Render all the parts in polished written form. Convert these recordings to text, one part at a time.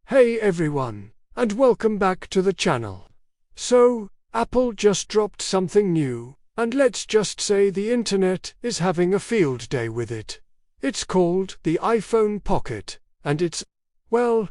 Hey everyone, and welcome back to the channel. So, Apple just dropped something new, and let's just say the internet is having a field day with it. It's called the iPhone Pocket, and it's a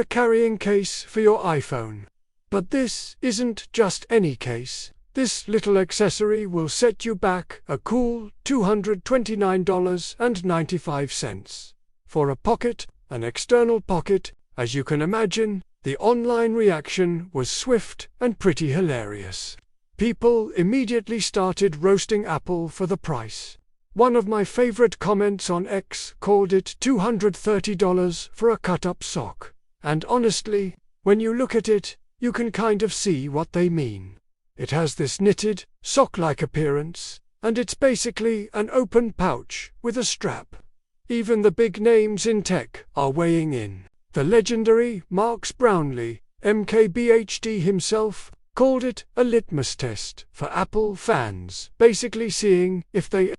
carrying case for your iPhone. But this isn't just any case. This little accessory will set you back a cool $229.95. For a pocket, an external pocket. As you can imagine, the online reaction was swift and pretty hilarious. People immediately started roasting Apple for the price. One of my favorite comments on X called it $230 for a cut-up sock. And honestly, when you look at it, you can kind of see what they mean. It has this knitted, sock-like appearance, and it's basically an open pouch with a strap. Even the big names in tech are weighing in. The legendary Marques Brownlee, MKBHD himself, called it a litmus test for Apple fans, basically seeing if they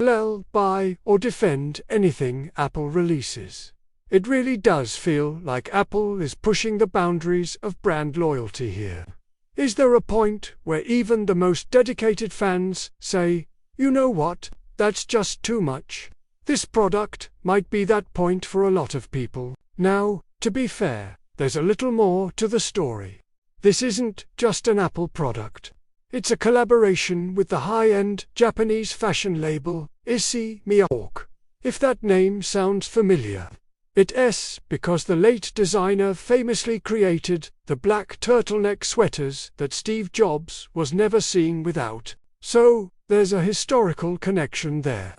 buy or defend anything Apple releases. It really does feel like Apple is pushing the boundaries of brand loyalty here. Is there a point where even the most dedicated fans say, you know what, that's just too much? This product might be that point for a lot of people. Now, to be fair, there's a little more to the story. This isn't just an Apple product. It's a collaboration with the high-end Japanese fashion label, Issey Miyake. If that name sounds familiar, it's because the late designer famously created the black turtleneck sweaters that Steve Jobs was never seen without. So, there's a historical connection there.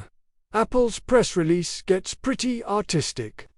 Apple's press release gets pretty artistic,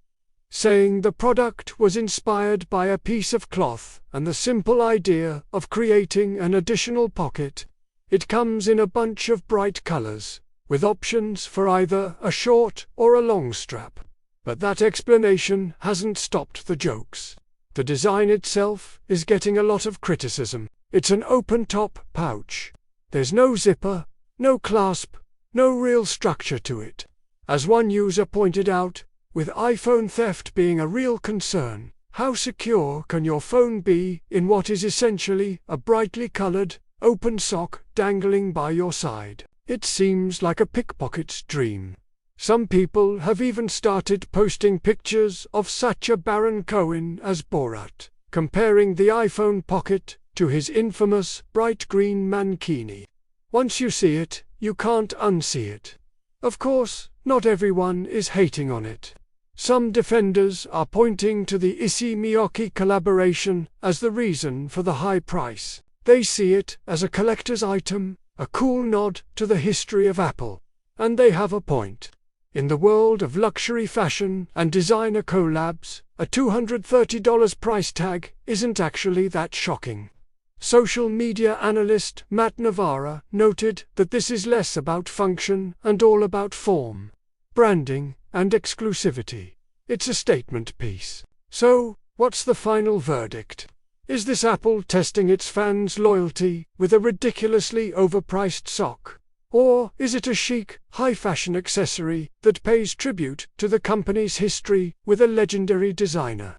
saying the product was inspired by a piece of cloth and the simple idea of creating an additional pocket. It comes in a bunch of bright colors, with options for either a short or a long strap. But that explanation hasn't stopped the jokes. The design itself is getting a lot of criticism. It's an open-top pouch. There's no zipper, no clasp, no real structure to it. As one user pointed out, with iPhone theft being a real concern, how secure can your phone be in what is essentially a brightly colored, open sock dangling by your side? It seems like a pickpocket's dream. Some people have even started posting pictures of Sacha Baron Cohen as Borat, comparing the iPhone Pocket to his infamous bright green mankini. Once you see it, you can't unsee it. Of course, not everyone is hating on it. Some defenders are pointing to the Issey Miyake collaboration as the reason for the high price. They see it as a collector's item, a cool nod to the history of Apple. And they have a point. In the world of luxury fashion and designer collabs, a $230 price tag isn't actually that shocking. Social media analyst Matt Navarra noted that this is less about function and all about form, branding, and exclusivity. It's a statement piece. So, what's the final verdict? Is this Apple testing its fans' loyalty with a ridiculously overpriced sock? Or is it a chic, high-fashion accessory that pays tribute to the company's history with a legendary designer?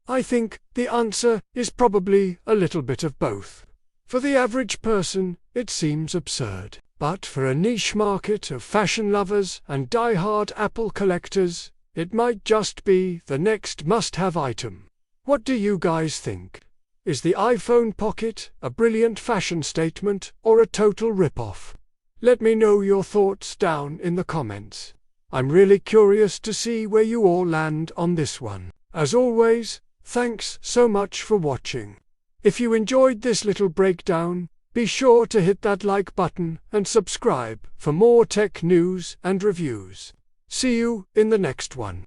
I think the answer is probably a little bit of both. For the average person, it seems absurd. But for a niche market of fashion lovers and die-hard Apple collectors, it might just be the next must-have item. What do you guys think? Is the iPhone Pocket a brilliant fashion statement or a total rip-off? Let me know your thoughts down in the comments. I'm really curious to see where you all land on this one. As always, thanks so much for watching. If you enjoyed this little breakdown, be sure to hit that like button and subscribe for more tech news and reviews. See you in the next one.